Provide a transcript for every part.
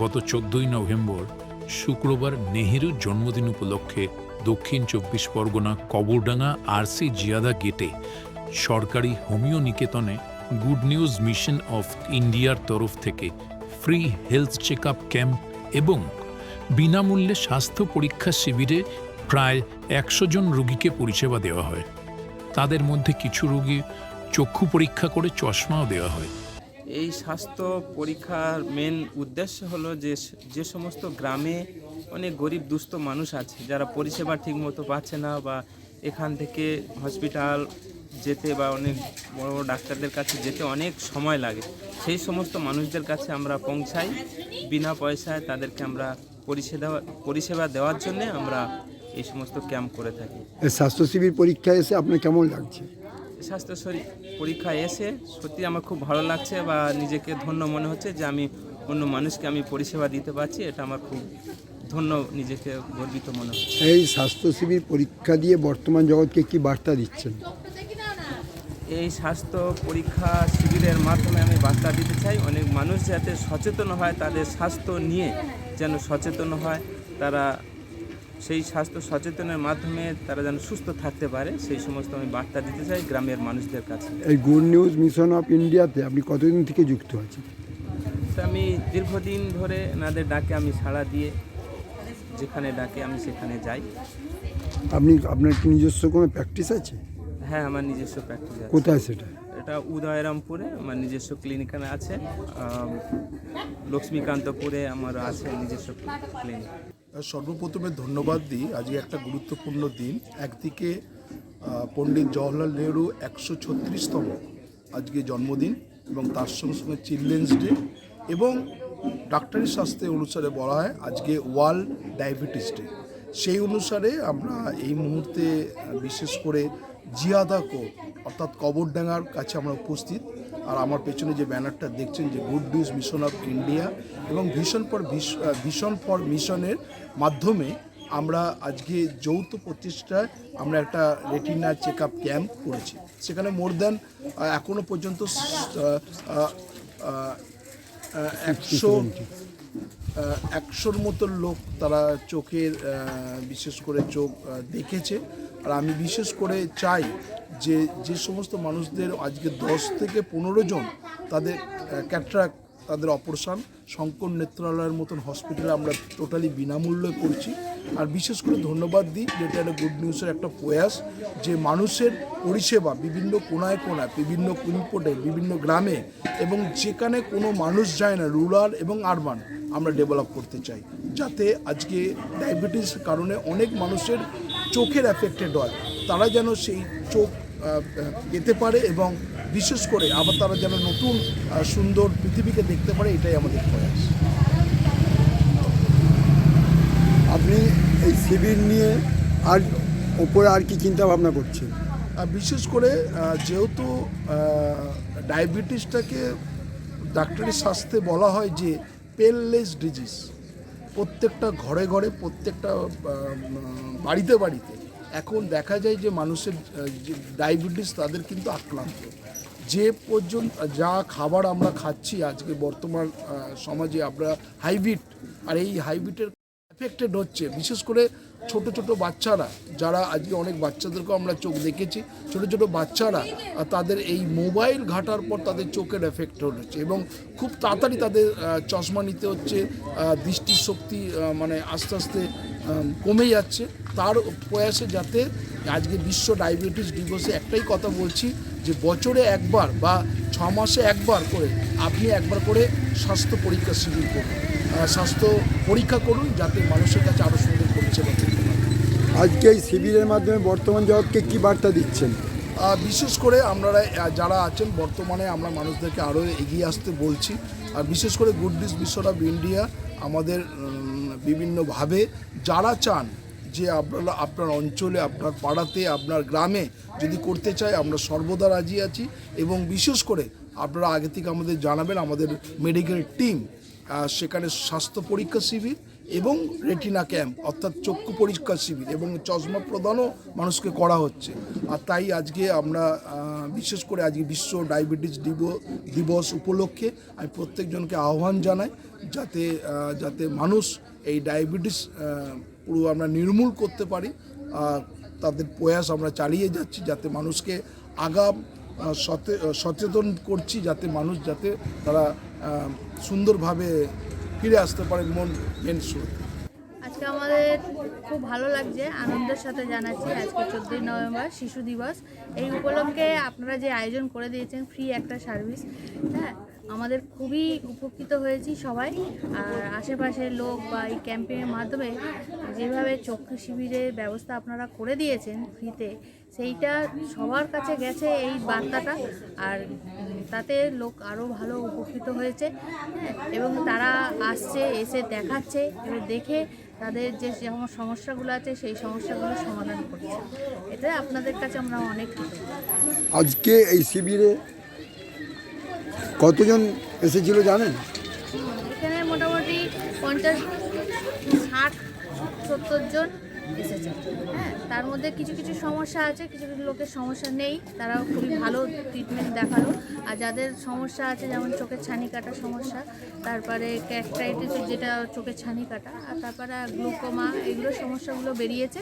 গত 14ই নভেম্বর শুক্রবার নেহেরুর জন্মদিন উপলক্ষে দক্ষিণ 24 পরগনা কবরডাঙ্গা আরসি জিয়াদা গেটে সরকারি হোমিও নিকেতনে গুড নিউজ মিশন অফ ইন্ডিয়ার তরফ থেকে free health check up camp এবং বিনামূল্যে স্বাস্থ্য পরীক্ষা শিবিরে প্রায় 100 জন রোগীকে পরিষেবা দেওয়া হয়। তাদের মধ্যে কিছু রোগী চক্ষু পরীক্ষা করে চশমাও দেওয়া হয়। এই স্বাস্থ্য পরীক্ষার মেন উদ্দেশ্য হলো যে সমস্ত গ্রামে অনেক গরিব দুস্থ মানুষ আছে যারা পরিষেবা ঠিকমতো পাচ্ছে না বা এখান থেকে হসপিটাল যেতে বা অনেক বড় বড় ডাক্তারদের কাছে যেতে অনেক সময় লাগে, সেই সমস্ত মানুষদের কাছে আমরা পৌঁছাই বিনা পয়সায়। তাদেরকে আমরা পরিষেবা দেওয়ার জন্যে আমরা এই সমস্ত ক্যাম্প করে থাকি। স্বাস্থ্য শিবির পরীক্ষা এসে আপনার কেমন লাগছে? স্বাস্থ্য পরীক্ষা এসে সত্যি আমার খুব ভালো লাগছে বা নিজেকে ধন্য মনে হচ্ছে যে আমি অন্য মানুষকে আমি পরিষেবা দিতে পারছি। এটা আমার খুব ধন্য, নিজেকে গর্বিত মনে হচ্ছে। এই স্বাস্থ্য শিবির পরীক্ষা দিয়ে বর্তমান জগৎকে কি বার্তা দিচ্ছেন? এই স্বাস্থ্য পরীক্ষা শিবিরের মাধ্যমে আমি বার্তা দিতে চাই অনেক মানুষ যাতে সচেতন হয়, তাদের স্বাস্থ্য নিয়ে যেন সচেতন হয়, তারা সেই স্বাস্থ্য সচেতনের মাধ্যমে তারা যেন সুস্থ থাকতে পারে, সেই সমস্ত আমি বার্তা দিতে চাই গ্রামের মানুষদের কাছে। এই গুড নিউজ মিশন অফ ইন্ডিয়াতে আপনি কতদিন থেকে যুক্ত আছেন? আমি দীর্ঘদিন ধরে এনাদের ডাকে আমি সাড়া দিয়ে যেখানে ডাকে আমি সেখানে যাই। আপনার কি নিজস্ব কোনো প্র্যাকটিস আছে? হ্যাঁ, আমার নিজস্ব প্র্যাকটিস আছে। কোথায় সেটা? এটা উদয়রামপুরে আমার নিজস্ব ক্লিনিক আছে, লক্ষ্মীকান্তপুরে আমার আছে নিজস্ব ক্লিনিক। সর্বপ্রথমে ধন্যবাদ দিই, আজকে একটা গুরুত্বপূর্ণ দিন। একদিকে পণ্ডিত জওহরলাল নেহরু 136তম আজকে জন্মদিন এবং তার সঙ্গে সঙ্গে চিলড্রেন্স ডে, এবং ডাক্তারি শাস্ত্রে অনুসারে বলা হয় আজকে ওয়ার্ল্ড ডায়াবেটিস ডে। সেই অনুসারে আমরা এই মুহূর্তে বিশেষ করে জিয়াদা কোর্ট অর্থাৎ কবরডাঙ্গার কাছে আমরা উপস্থিত। আর আমার পেছনে যে ব্যানারটা দেখছেন যে good news mission of India এবং ভিশন ফর মিশনের মাধ্যমে আমরা আজকে যৌথ প্রচেষ্টায় আমরা একটা রেটিনা চেক আপ ক্যাম্প করেছি। সেখানে মোর দ্যান এখনও পর্যন্ত 100-র মতো লোক তারা চোখের বিশেষ করে চোখ দেখেছে। আর আমি বিশেষ করে চাই যে সমস্ত মানুষদের আজকে 10 থেকে 15 জন তাদের ক্যাটরাক্ট, তাদের অপারেশন শঙ্কর নেত্রালয়ের মতন হসপিটালে আমরা টোটালি বিনামূল্যে করছি। আর বিশেষ করে ধন্যবাদ দিই যেটা একটা গুড নিউজের একটা প্রয়াস, যে মানুষের পরিষেবা বিভিন্ন কোনায় কোনায়, বিভিন্ন পিনকোডে, বিভিন্ন গ্রামে এবং যেখানে কোনো মানুষ যায় না, রুরাল এবং আরবান, আমরা ডেভেলপ করতে চাই, যাতে আজকে ডায়াবেটিসের কারণে অনেক মানুষের চোখের অ্যাফেক্টেড হয়, তারা যেন সেই চোখ পেতে পারে এবং বিশেষ করে আবার তারা যেন নতুন সুন্দর পৃথিবীকে দেখতে পারে, এটাই আমাদের প্রয়াস। আপনি এই শিবির নিয়ে আর ওপরে আর কি চিন্তা ভাবনা করছেন? বিশেষ করে যেহেতু ডায়াবেটিসটাকে ডাক্তারি শাস্ত্রে বলা হয় যে পেনলেস ডিজিজ, প্রত্যেকটা ঘরে ঘরে, প্রত্যেকটা বাড়িতে বাড়িতে এখন দেখা যায় যে মানুষের যে ডায়াবেটিস তাদের কিন্তু আক্রান্ত। যে পর্যন্ত যা খাবার আমরা খাচ্ছি আজকে বর্তমান সমাজে আমরা হাইব্রিড, আর এই হাইব্রিডের এফেক্টেড হচ্ছে বিশেষ করে ছোট ছোট বাচ্চারা, যারা আজকে অনেক বাচ্চাদেরকেও আমরা চোখ দেখেছি, ছোট ছোট বাচ্চারা তাদের এই মোবাইল ঘাটার পর তাদের চোখের এফেক্ট হচ্ছে এবং খুব তাড়াতাড়ি তাদের চশমা নিতে হচ্ছে, দৃষ্টিশক্তি মানে আস্তে আস্তে কমে যাচ্ছে। তার প্রয়াসে যাতে আজকে বিশ্ব ডায়াবেটিস দিবসে একটাই কথা বলছি যে বছরে একবার বা 6 মাসে একবার করে আপনি একবার করে স্বাস্থ্য পরীক্ষা শিবির করুন, স্বাস্থ্য পরীক্ষা করুন, যাতে মানুষের কাছে আরও সুন্দর পরিষেবা করতে পারে। আজকে এই শিবিরের মাধ্যমে বর্তমান জগৎকে কী বার্তা দিচ্ছেন? বিশেষ করে আপনারা যারা আছেন বর্তমানে আমরা মানুষদেরকে আরও এগিয়ে আসতে বলছি। আর বিশেষ করে good news mission of India আমাদের বিভিন্নভাবে যারা চান যে আপনার অঞ্চলে, আপনার পাড়াতে, আপনার গ্রামে যদি করতে চায়, আমরা সর্বদা রাজি আছি। এবং বিশেষ করে আপনারা আগে থেকে আমাদের জানাবেন, আমাদের মেডিকেল টিম সেখানে স্বাস্থ্য পরীক্ষা শিবির এবং রেটিনা ক্যাম্প অর্থাৎ চক্ষু পরীক্ষা শিবির এবং চশমা প্রদানও মানুষকে করা হচ্ছে। আর তাই আজকে আমরা বিশেষ করে আজকে বিশ্ব ডায়াবেটিস দিবস উপলক্ষে আমি প্রত্যেকজনকে আহ্বান জানাই যাতে মানুষ এই ডায়াবেটিস পুরো আমরা নির্মূল করতে পারি। তাদের প্রয়াস আমরা চালিয়ে যাচ্ছি, যাতে মানুষকে আগাম সচেতন করছি, যাতে তারা সুন্দরভাবে ফিরে আসতে পারে মেন স্রোতে। আজকে আমাদের খুব ভালো লাগছে, আনন্দের সাথে জানাচ্ছি আজকে 14ই নভেম্বর শিশু দিবস। এই উপলক্ষে আপনারা যে আয়োজন করে দিয়েছেন ফ্রি একটা সার্ভিস, হ্যাঁ, আমাদের খুবই উপকৃত হয়েছি সবাই। আর আশেপাশের লোক বা এই ক্যাম্পেইনের মাধ্যমে যেভাবে চক্ষু শিবিরের ব্যবস্থা আপনারা করে দিয়েছেন ফ্রিতে, সেইটা সবার কাছে গেছে এই বার্তাটা। আর তাতে লোক আরও ভালো উপকৃত হয়েছে, এবং তারা আসছে, এসে দেখাচ্ছে, এবার দেখে তাদের যে সমস্যাগুলো আছে সেই সমস্যাগুলো সমাধান করছে। এটা আপনাদের কাছে আমরা অনেক কৃতজ্ঞ। আজকে এই শিবিরে কতজন এসেছিল জানেন? এখানে মোটামুটি 50-60-70 জন এসেছে। হ্যাঁ, তার মধ্যে কিছু কিছু সমস্যা আছে, কিছু কিছু লোকের সমস্যা নেই, তারাও খুবই ভালো ট্রিটমেন্ট দেখালো। আর যাদের সমস্যা আছে, যেমন চোখের ছানি কাটার সমস্যা, তারপরে ক্যাটরাইটিসের যেটা চোখের ছানি কাটা, আর তারপরে গ্লুকোমা, এগুলো সমস্যাগুলো বেরিয়েছে।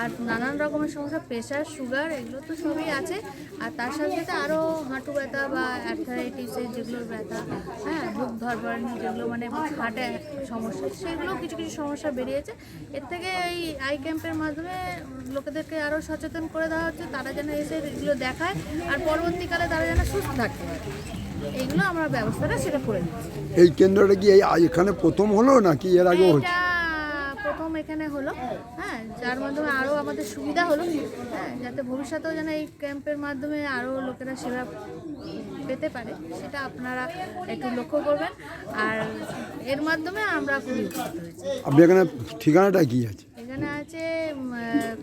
আর নানান রকমের সমস্যা, প্রেশার, সুগার, এগুলো তো সবই আছে। আর তার সাথে সাথে আরও হাঁটু ব্যথা বা অ্যাথরাইটিসের যেগুলো ব্যথা, হ্যাঁ, বুক ধরপাড়ানি, যেগুলো মানে হার্টে সমস্যা, সেগুলো কিছু কিছু সমস্যা বেরিয়েছে। এর থেকে এই আই ক্যাম্পের মাধ্যমে লোকেদেরকে আরও সচেতন করে দেওয়া হচ্ছে, তারা যেন এসে এগুলো দেখায় আর পরবর্তীকালে তারা যেন সুস্থ থাকতে পারে, এইগুলো আমরা ব্যবস্থাটা সেটা করে দিচ্ছি। এই কেন্দ্রটা কি এখানে প্রথম হলো নাকি এর আগে হচ্ছে? প্রথম এখানে হলো, হ্যাঁ, যার মাধ্যমে আরও আমাদের সুবিধা হলো, হ্যাঁ, যাতে ভবিষ্যতেও যেন এই ক্যাম্পের মাধ্যমে আরও লোকেরা সেবা পেতে পারে, সেটা আপনারা একটু লক্ষ্য করবেন। আর এর মাধ্যমে আমরা খুবই উপকৃত হয়েছি। আপনি এখানে ঠিকানাটা কি আছে? এখানে আছে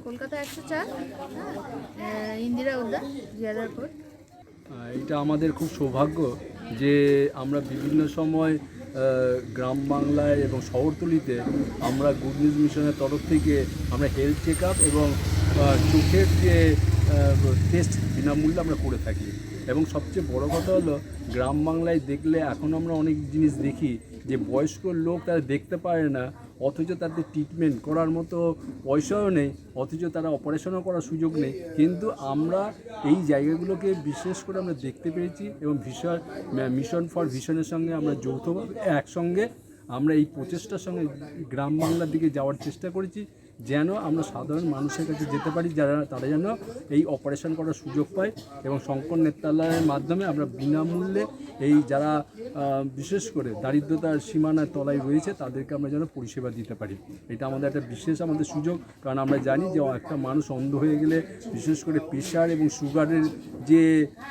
কলকাতা 104, ইন্দিরা উদ্যান, জিয়াদারপুর। এটা আমাদের খুব সৌভাগ্য যে আমরা বিভিন্ন সময় গ্রাম বাংলায় এবং শহরতলিতে আমরা গুড নিউজ মিশনের তরফ থেকে আমরা হেলথ চেক আপ এবং চোখের যে টেস্ট বিনামূল্যে আমরা করে থাকি। এবং সবচেয়ে বড় কথা হলো, গ্রাম বাংলায় দেখলে এখন আমরা অনেক জিনিস দেখি যে বয়স্ক লোক তারা দেখতে পারে না, অথচ তাদের ট্রিটমেন্ট করার মতো পয়সাও নেই, অথচ তারা অপারেশনও করার সুযোগ নেই। কিন্তু আমরা এই জায়গাগুলোকে বিশেষ করে আমরা দেখতে পেরেছি এবং মিশন ফর ভিশনের সঙ্গে আমরা যৌথভাবে একসঙ্গে আমরা এই প্রচেষ্টার সঙ্গে গ্রাম বাংলার দিকে যাওয়ার চেষ্টা করেছি, যেন আমরা সাধারণ মানুষের কাছে যেতে পারি, তারা যেন এই অপারেশন করার সুযোগ পায়। এবং শঙ্কর নেত্রালয়ের মাধ্যমে আমরা বিনামূল্যে এই যারা বিশেষ করে দারিদ্রতার সীমানার তলায় রয়েছে তাদেরকে আমরা যেন পরিষেবা দিতে পারি। এটা আমাদের একটা বিশেষ সুযোগ, কারণ আমরা জানি যে একটা মানুষ অন্ধ হয়ে গেলে বিশেষ করে প্রেশার এবং সুগারের যে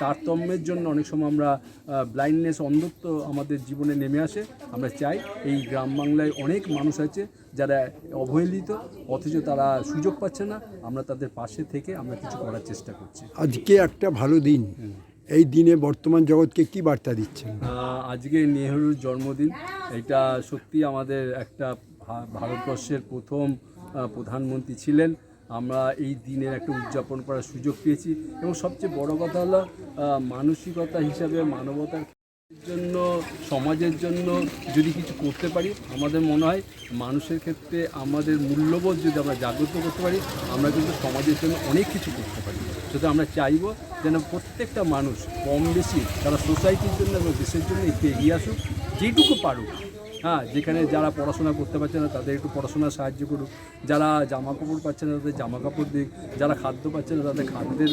তারতম্যের জন্য অনেক সময় আমরা ব্লাইন্ডনেস, অন্ধত্ব আমাদের জীবনে নেমে আসে। আমরা চাই এই গ্রাম বাংলায় অনেক মানুষ আছে যারা অবহেলিত, অথচ তারা সুযোগ পাচ্ছে না, আমরা তাদের পাশে থেকে আমরা কিছু করার চেষ্টা করছি। আজকে একটা ভালো দিন, এই দিনে বর্তমান জগৎকে কি বার্তা দিচ্ছেন? আজকে নেহরুর জন্মদিন, এটা সত্যি আমাদের একটা ভারতবর্ষের প্রথম প্রধানমন্ত্রী ছিলেন। আমরা এই দিনের একটা উদযাপন করার সুযোগ পেয়েছি এবং সবচেয়ে বড় কথা হলো মানসিকতা হিসাবে মানবতার জন্য, সমাজের জন্য যদি কিছু করতে পারি, আমাদের মনে হয় মানুষের ক্ষেত্রে আমাদের মূল্যবোধ যদি আমরা জাগ্রত করতে পারি, আমরা কিন্তু সমাজের জন্য অনেক কিছু করতে পারি। সেটা আমরা চাইব যেন প্রত্যেকটা মানুষ কম বেশি তারা সোসাইটির জন্য এবং দেশের জন্য একটু এগিয়ে আসুক, যেটুকু পারুক। হ্যাঁ, যেখানে যারা পড়াশোনা করতে পারছে না তাদের একটু পড়াশোনার সাহায্য করুক, যারা জামা কাপড় পাচ্ছে না তাদের জামা কাপড় দিক, যারা খাদ্য পাচ্ছে না তাদের খাদ্যের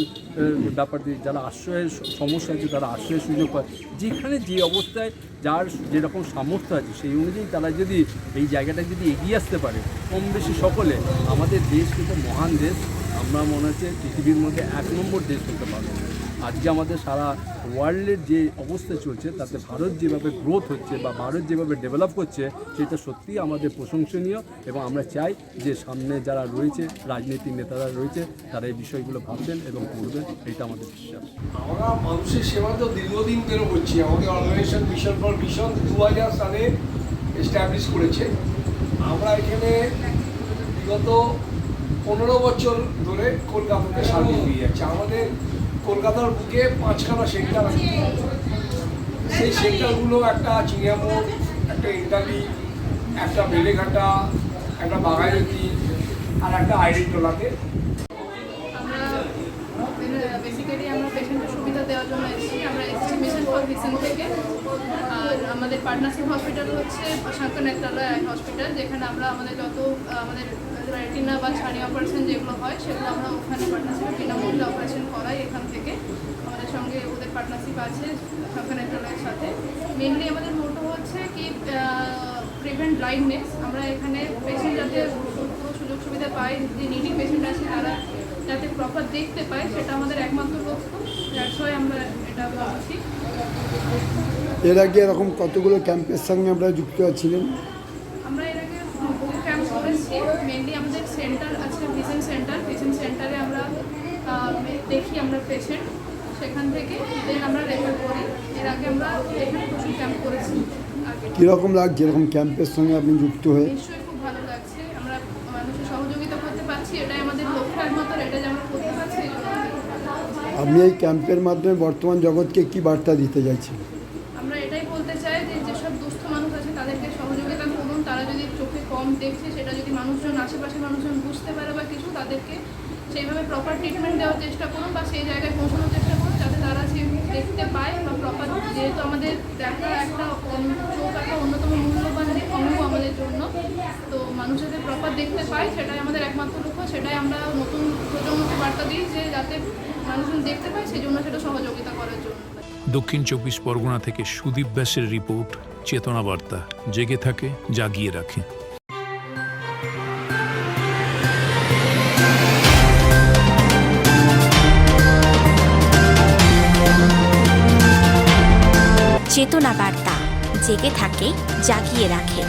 ব্যাপার দিক, যারা আশ্রয়ের সমস্যা আছে তারা আশ্রয়ের সুযোগ পায়। যেখানে যে অবস্থায় যার যেরকম সামর্থ্য আছে সেই অনুযায়ী তারা যদি এই জায়গাটা যদি এগিয়ে আসতে পারে কম বেশি সকলে, আমাদের দেশ কিন্তু মহান দেশ, আমরা মনে হচ্ছে পৃথিবীর মধ্যে 1 নম্বর দেশ হতে পারবো। আজকে আমাদের সারা ওয়ার্ল্ডের যে অবস্থা চলছে তাতে ভারত যেভাবে গ্রোথ হচ্ছে বা ভারত যেভাবে ডেভেলপ করছে সেটা সত্যিই আমাদের প্রশংসনীয়। এবং আমরা চাই যে সামনে যারা রয়েছে, রাজনৈতিক নেতারা রয়েছে, তারা এই বিষয়গুলো ভাববেন এবং করবেন, এটা আমাদের বিশ্বাস। আমরা মানুষের সেবা তো দীর্ঘদিন ধরে করছি। আমাদের অর্গানাইজেশন মিশন ফর ভিশন 2000 সালে এস্টাবলিশ করেছে। আমরা এখানে বিগত 15 বছর ধরে কলকাতাতে সার্ভিস দিয়ে যাচ্ছে। আমাদের কলকাতার বুকে 5খানা সেক্টর আছে। সেই সেক্টরগুলো একটা চিনিয়ামোড়, একটা ইন্টালি, একটা বেলেঘাটা, একটা বাগাইরতি আর একটা আইরিনটোলাতে। বেসিক্যালি আমরা পেশেন্টের সুবিধা দেওয়ার জন্য এসেছি। আমরা এসেছি মিশন ফর ভিশন থেকে। আর আমাদের পার্টনারশিপ হসপিটাল হচ্ছে শঙ্কর নেত্রালয় হসপিটাল, যেখানে আমরা আমাদের যত আমাদের রেটিনা বা ছানি অপারেশন যেগুলো হয় সেগুলো আমরা ওখানে পার্টনারশিপে বিনামূল্যে অপারেশন করাই এখান থেকে। আমাদের সঙ্গে ওদের পার্টনারশিপ আছে শঙ্কর নেত্রালয়ের সাথে। মেনলি আমাদের মোটো হচ্ছে কি প্রিভেন্ট ব্লাইন্ডনেস। আমরা এখানে পেশেন্ট যাতে পুরো সুযোগ সুবিধা পায়, যে নিডি পেশেন্ট আছে তারা যাতে প্রপার দেখতে পায়, সেটা আমাদের একমাত্র লক্ষ্য। দ্যাটস ওয়াই আমরা এটা ভাবছি। এর আগে এরকম কতগুলো ক্যাম্পের সঙ্গে আপনারা যুক্ত ছিলেন? আমরা এর আগে বহু ক্যাম্প করেছি। মেনলি আমাদের সেন্টার আছে ভিশন সেন্টার। ভিশন সেন্টারে আমরা দেখি আমরা পেশেন্ট, সেখান থেকে দেন আমরা রেফার করি। এর আগে আমরা এখানে প্রচুর ক্যাম্প করেছি আগে। কীরকম লাগছে এরকম ক্যাম্পের সঙ্গে আপনি যুক্ত হয়ে? নিশ্চয়ই খুব ভালো লাগছে। আমরা মানুষের সহযোগিতা করতে পারছি, এটাই আমাদের লক্ষ্য একমাত্র। এটা যে আমরা করতে পারছি, এই জন্য আমাদের খুব ভালো লাগছে। আপনি এই ক্যাম্পের মাধ্যমে বর্তমান জগৎকে কি বার্তা দিতে চাইছেন? আমরা এটাই বলতে চাই যে যেসব দুস্থ মানুষ আছে তাদেরকে সহযোগিতা করুন। তারা যদি চোখে কম দেখছে, সেটা যদি মানুষজন, আশেপাশের মানুষজন বুঝতে পারে বা কিছু, তাদেরকে সেইভাবে প্রপার ট্রিটমেন্ট দেওয়ার চেষ্টা করুন বা সেই জায়গায় পৌঁছানোর চেষ্টা করুন যাতে তারা সে দেখতে পায় বা প্রপার। যেহেতু আমাদের দেখা একটা চোখ একটা অন্যতম মূল্যবান অঙ্গ আমাদের জন্য, তো মানুষ যাতে প্রপার দেখতে পায় সেটাই আমাদের একমাত্র লক্ষ্য। সেটাই আমরা নতুন প্রজন্মকে বার্তা দিই যে যাতে মানুষজন দেখতে পায়, সেই জন্য সেটা সহযোগিতা করার জন্য। দক্ষিণ 24 পরগনা থেকে সুদীপ ব্যাসের রিপোর্ট, চেতনা বার্তা, জেগে থাকে, জাগিয়ে রাখে। চেতনা বার্তা, জেগে থাকে, জাগিয়ে রাখে।